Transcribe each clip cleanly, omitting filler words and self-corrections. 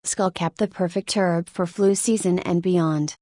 Skullcap, the perfect herb for flu season and beyond.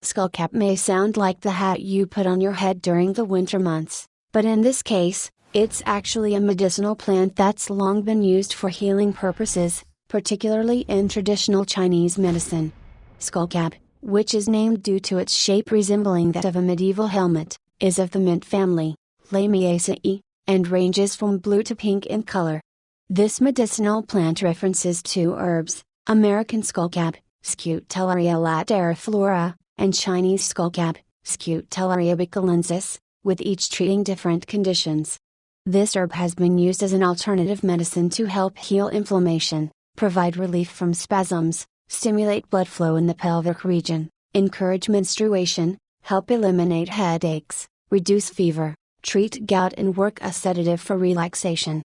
Skullcap may sound like the hat you put on your head during the winter months, but in this case, it's actually a medicinal plant that's long been used for healing purposes, particularly in traditional Chinese medicine. Skullcap, which is named due to its shape resembling that of a medieval helmet, is of the mint family, Lamiaceae, and ranges from blue to pink in color. This medicinal plant references two herbs, American skullcap, Scutellaria lateriflora, and Chinese skullcap, Scutellaria baicalensis, with each treating different conditions. This herb has been used as an alternative medicine to help heal inflammation, provide relief from spasms, stimulate blood flow in the pelvic region, encourage menstruation, help eliminate headaches, reduce fever, treat gout, and work as sedative for relaxation.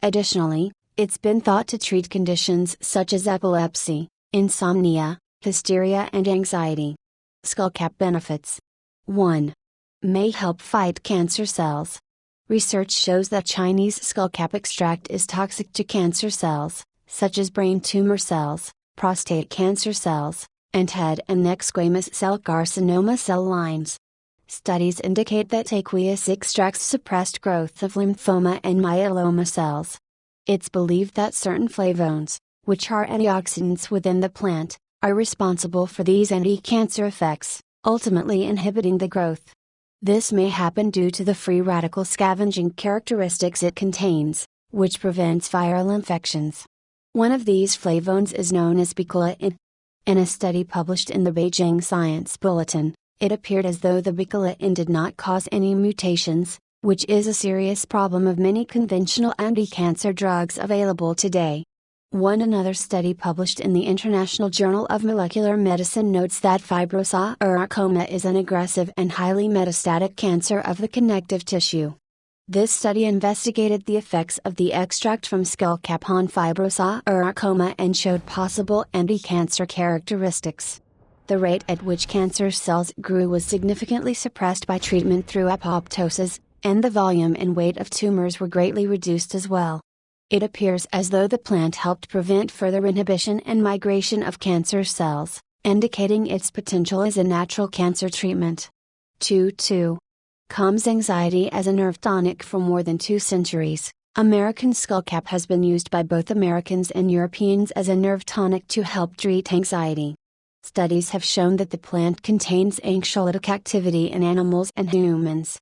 Additionally, it's been thought to treat conditions such as epilepsy, insomnia, hysteria, and anxiety. Skullcap benefits. 1. May help fight cancer cells. Research shows that Chinese skullcap extract is toxic to cancer cells, such as brain tumor cells, prostate cancer cells, and head and neck squamous cell carcinoma cell lines. Studies indicate that aqueous extracts suppressed growth of lymphoma and myeloma cells. It's believed that certain flavonoids, which are antioxidants within the plant, are responsible for these anti-cancer effects, ultimately inhibiting the growth. This may happen due to the free radical scavenging characteristics it contains, which prevents viral infections. One of these flavonoids is known as baicalensis. In a study published in the Beijing Science Bulletin, it appeared as though the baicalensis did not cause any mutations, which is a serious problem of many conventional anti-cancer drugs available today. Another study published in the International Journal of Molecular Medicine notes that fibrosarcoma is an aggressive and highly metastatic cancer of the connective tissue. This study investigated the effects of the extract from skullcap on fibrosarcoma and showed possible anti-cancer characteristics. The rate at which cancer cells grew was significantly suppressed by treatment through apoptosis, and the volume and weight of tumors were greatly reduced as well. It appears as though the plant helped prevent further inhibition and migration of cancer cells, indicating its potential as a natural cancer treatment. 2. Calms anxiety. As a nerve tonic for more than 2 centuries, American skullcap has been used by both Americans and Europeans as a nerve tonic to help treat anxiety. Studies have shown that the plant contains anxiolytic activity in animals and humans.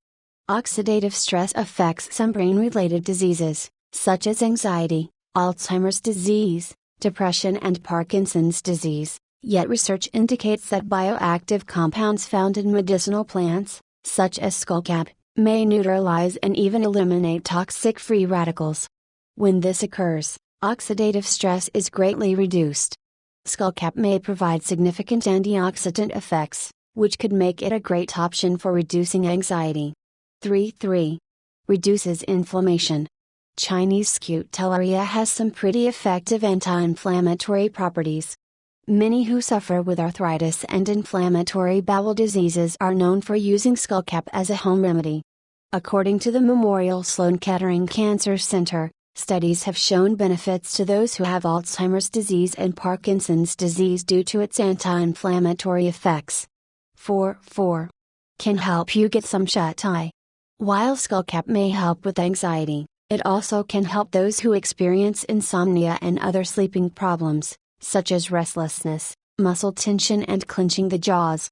Oxidative stress affects some brain-related diseases, such as anxiety, Alzheimer's disease, depression, and Parkinson's disease, yet research indicates that bioactive compounds found in medicinal plants, such as skullcap, may neutralize and even eliminate toxic free radicals. When this occurs, oxidative stress is greatly reduced. Skullcap may provide significant antioxidant effects, which could make it a great option for reducing anxiety. 3. Reduces inflammation. Chinese Scutellaria has some pretty effective anti-inflammatory properties. Many who suffer with arthritis and inflammatory bowel diseases are known for using skullcap as a home remedy. According to the Memorial Sloan Kettering Cancer Center, studies have shown benefits to those who have Alzheimer's disease and Parkinson's disease due to its anti-inflammatory effects. 4. Can help you get some shut-eye. While skullcap may help with anxiety, it also can help those who experience insomnia and other sleeping problems, such as restlessness, muscle tension, and clenching the jaws.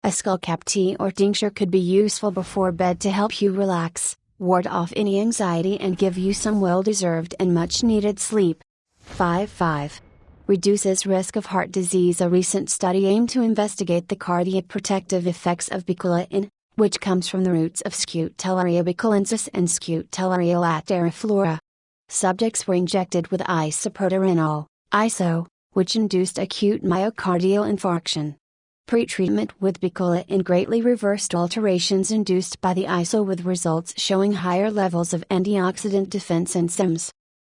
A skullcap tea or tincture could be useful before bed to help you relax, ward off any anxiety, and give you some well-deserved and much-needed sleep. 5. Reduces risk of heart disease. A recent study aimed to investigate the cardioprotective effects of baicalensis, which comes from the roots of Scutellaria baicalensis and Scutellaria lateriflora. Subjects were injected with isoproterenol, ISO, which induced acute myocardial infarction. Pretreatment with baicalensis greatly reversed alterations induced by the ISO, with results showing higher levels of antioxidant defense and SIMS.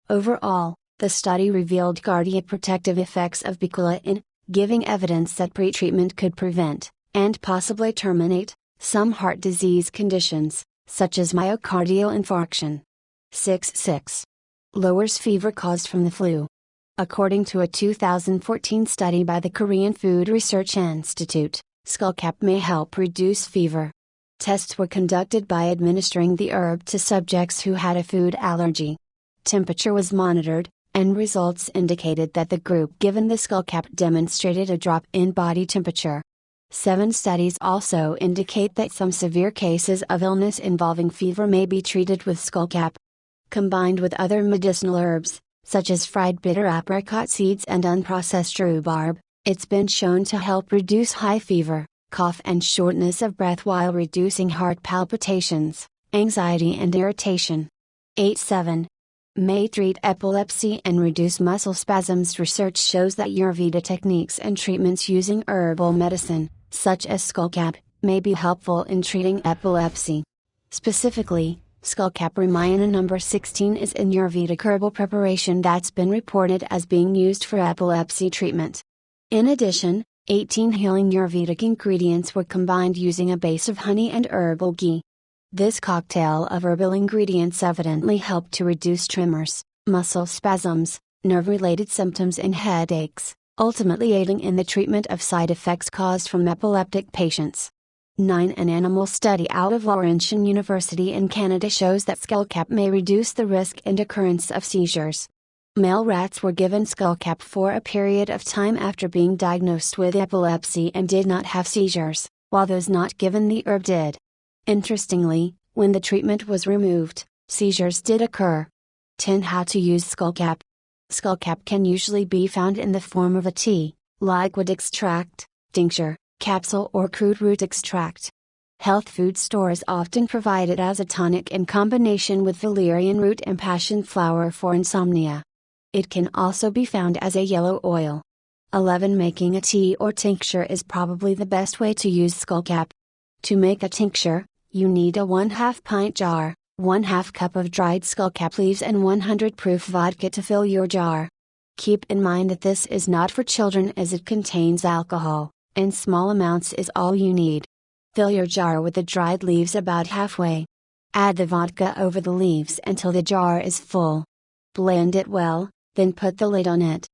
Overall, the study revealed cardioprotective effects of baicalensis, giving evidence that pretreatment could prevent, and possibly terminate, some heart disease conditions, such as myocardial infarction. 6. Lowers fever caused from the flu. According to a 2014 study by the Korean Food Research Institute, Skullcap may help reduce fever. Tests were conducted by administering the herb to subjects who had a food allergy. Temperature was monitored, and results indicated that the group given the Skullcap demonstrated a drop in body temperature. 7 studies also indicate that some severe cases of illness involving fever may be treated with Skullcap. Combined with other medicinal herbs, such as fried bitter apricot seeds and unprocessed rhubarb, it's been shown to help reduce high fever, cough and shortness of breath while reducing heart palpitations, anxiety and irritation. 8.7. May treat epilepsy and reduce muscle spasms. Research shows that Ayurveda techniques and treatments using herbal medicine, such as Skullcap, may be helpful in treating epilepsy. Specifically, Skullcap Ramayana number 16 is an Ayurvedic herbal preparation that's been reported as being used for epilepsy treatment. In addition, 18 healing Ayurvedic ingredients were combined using a base of honey and herbal ghee. This cocktail of herbal ingredients evidently helped to reduce tremors, muscle spasms, nerve-related symptoms and headaches, ultimately aiding in the treatment of side effects caused from epileptic patients. 9. An animal study out of Laurentian University in Canada shows that Skullcap may reduce the risk and occurrence of seizures. Male rats were given Skullcap for a period of time after being diagnosed with epilepsy and did not have seizures, while those not given the herb did. Interestingly, when the treatment was removed, seizures did occur. 10. How to use Skullcap. Skullcap can usually be found in the form of a tea, liquid extract, tincture, capsule or crude root extract. Health food stores often provide it as a tonic in combination with valerian root and passion flower for insomnia. It can also be found as a yellow oil. 11. Making a tea or tincture is probably the best way to use Skullcap. To make a tincture, you need a 1/2 pint jar, 1/2 cup of dried Skullcap leaves and 100 proof vodka to fill your jar. Keep in mind that this is not for children as it contains alcohol, and small amounts is all you need. Fill your jar with the dried leaves about halfway. Add the vodka over the leaves until the jar is full. Blend it well, then put the lid on it.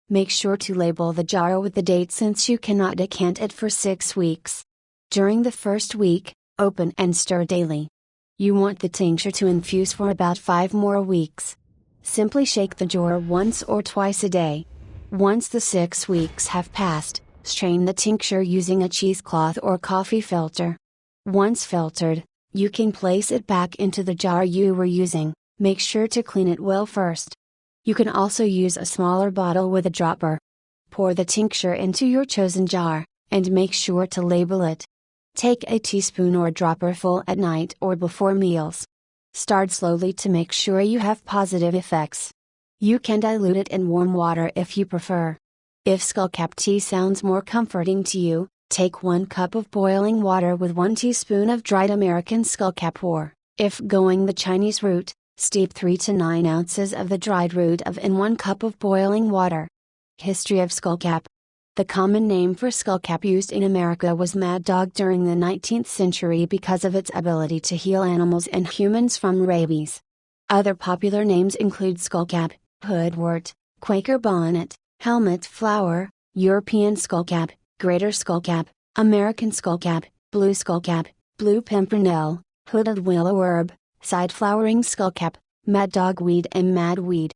Make sure to label the jar with the date since you cannot decant it for 6 weeks. During the first week, open and stir daily. You want the tincture to infuse for about 5 more weeks. Simply shake the jar once or twice a day. Once the 6 weeks have passed, strain the tincture using a cheesecloth or coffee filter. Once filtered, you can place it back into the jar you were using. Make sure to clean it well first. You can also use a smaller bottle with a dropper. Pour the tincture into your chosen jar, and make sure to label it. Take a teaspoon or dropper full at night or before meals. Start slowly to make sure you have positive effects. You can dilute it in warm water if you prefer. If Skullcap tea sounds more comforting to you, take 1 cup of boiling water with 1 teaspoon of dried American Skullcap or, if going the Chinese route, steep 3 to 9 ounces of the dried root of in 1 cup of boiling water. History of Skullcap. The common name for Skullcap used in America was mad dog during the 19th century because of its ability to heal animals and humans from rabies. Other popular names include Skullcap, hoodwort, Quaker bonnet, helmet flower, European Skullcap, Greater Skullcap, American Skullcap, Blue Skullcap, Blue Pimpernel, Hooded Willow Herb, Side Flowering Skullcap, Mad Dogweed and Madweed.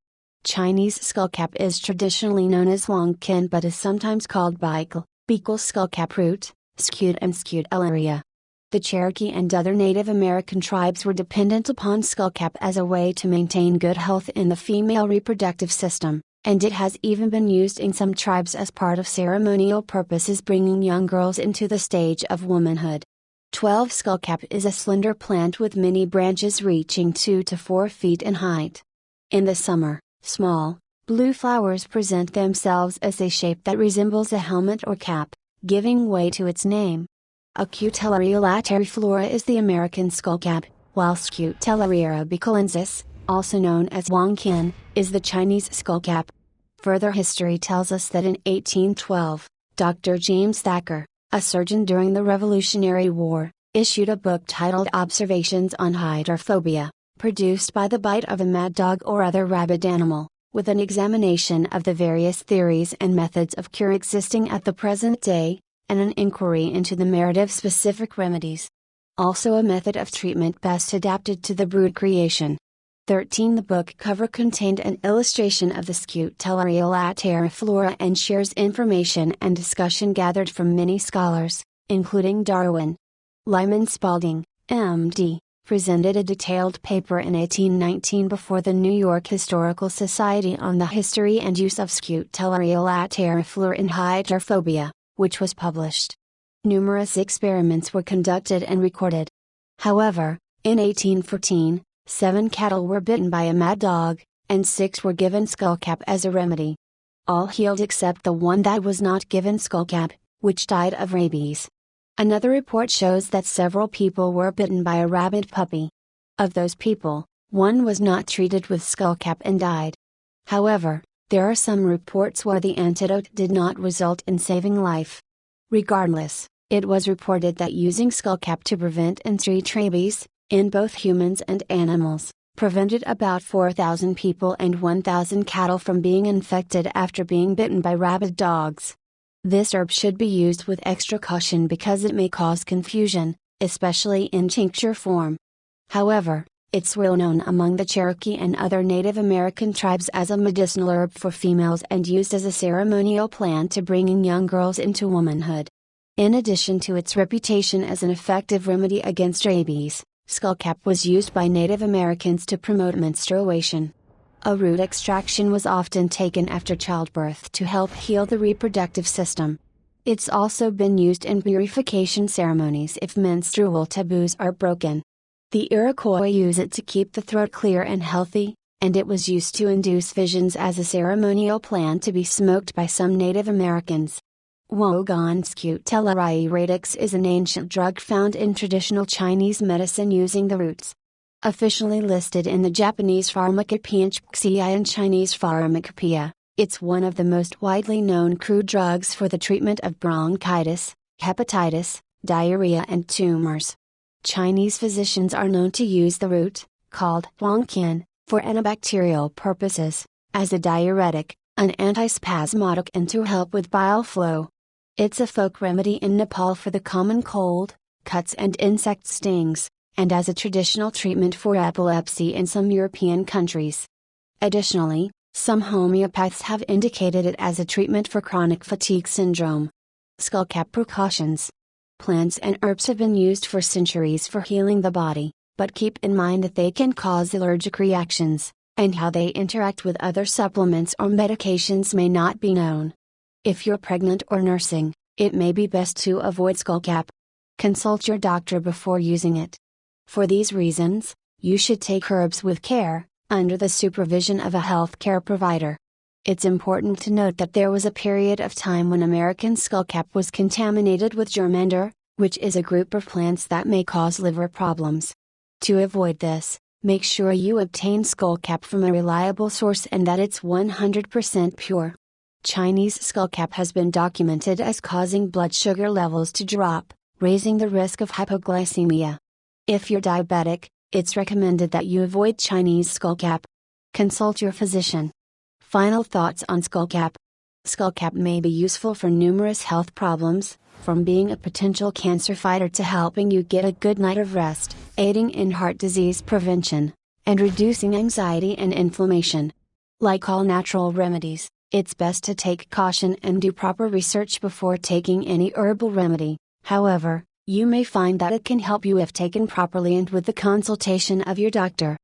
Chinese Skullcap is traditionally known as longkin but is sometimes called becal skullcap root, scute and Scutellaria. The Cherokee and other Native American tribes were dependent upon Skullcap as a way to maintain good health in the female reproductive system, and it has even been used in some tribes as part of ceremonial purposes bringing young girls into the stage of womanhood. 12. Skullcap is a slender plant with many branches reaching 2 to 4 feet in height. In the summer, small, blue flowers present themselves as a shape that resembles a helmet or cap, giving way to its name. Scutellaria lateriflora is the American Skullcap, while Scutellaria baicalensis, also known as longkin, is the Chinese Skullcap. Further history tells us that in 1812, Dr. James Thacker, a surgeon during the Revolutionary War, issued a book titled Observations on Hydrophobia, produced by the bite of a mad dog or other rabid animal. with an examination of the various theories and methods of cure existing at the present day, and an inquiry into the merit of specific remedies. Also a method of treatment best adapted to the brood creation. 13. The book cover contained an illustration of the Scutellaria lateriflora and shares information and discussion gathered from many scholars, including Darwin. Lyman Spalding, M.D., presented a detailed paper in 1819 before the New York Historical Society on the history and use of Scutellaria lateriflora in hydrophobia, which was published. Numerous experiments were conducted and recorded. However, in 1814, 7 cattle were bitten by a mad dog, and 6 were given skullcap as a remedy. All healed except the one that was not given skullcap, which died of rabies. Another report shows that several people were bitten by a rabid puppy. Of those people, 1 was not treated with skullcap and died. However, there are some reports where the antidote did not result in saving life. Regardless, it was reported that using skullcap to prevent and treat rabies, in both humans and animals, prevented about 4,000 people and 1,000 cattle from being infected after being bitten by rabid dogs. This herb should be used with extra caution because it may cause confusion, especially in tincture form. However, it's well known among the Cherokee and other Native American tribes as a medicinal herb for females and used as a ceremonial plant to bringing young girls into womanhood. In addition to its reputation as an effective remedy against rabies, skullcap was used by Native Americans to promote menstruation. A root extraction was often taken after childbirth to help heal the reproductive system. It's also been used in purification ceremonies if menstrual taboos are broken. The Iroquois use it to keep the throat clear and healthy, and it was used to induce visions as a ceremonial plant to be smoked by some Native Americans. Wogon Scutellaria radix is an ancient drug found in traditional Chinese medicine using the roots. Officially listed in the Japanese Pharmacopoeia and Chinese Pharmacopoeia, it's one of the most widely known crude drugs for the treatment of bronchitis, hepatitis, diarrhea and tumors. Chinese physicians are known to use the root, called huangqian, for antibacterial purposes, as a diuretic, an antispasmodic and to help with bile flow. It's a folk remedy in Nepal for the common cold, cuts and insect stings, and as a traditional treatment for epilepsy in some European countries. Additionally, some homeopaths have indicated it as a treatment for chronic fatigue syndrome. Skullcap Precautions. Plants and herbs have been used for centuries for healing the body, but keep in mind that they can cause allergic reactions, and how they interact with other supplements or medications may not be known. If you're pregnant or nursing, it may be best to avoid skullcap. Consult your doctor before using it. For these reasons, you should take herbs with care, under the supervision of a healthcare provider. It's important to note that there was a period of time when American skullcap was contaminated with germander, which is a group of plants that may cause liver problems. To avoid this, make sure you obtain skullcap from a reliable source and that it's 100% pure. Chinese skullcap has been documented as causing blood sugar levels to drop, raising the risk of hypoglycemia. If you're diabetic, it's recommended that you avoid Chinese skullcap. Consult your physician. Final thoughts on skullcap. Skullcap may be useful for numerous health problems, from being a potential cancer fighter to helping you get a good night of rest, aiding in heart disease prevention, and reducing anxiety and inflammation. Like all natural remedies, it's best to take caution and do proper research before taking any herbal remedy. However, you may find that it can help you if taken properly and with the consultation of your doctor.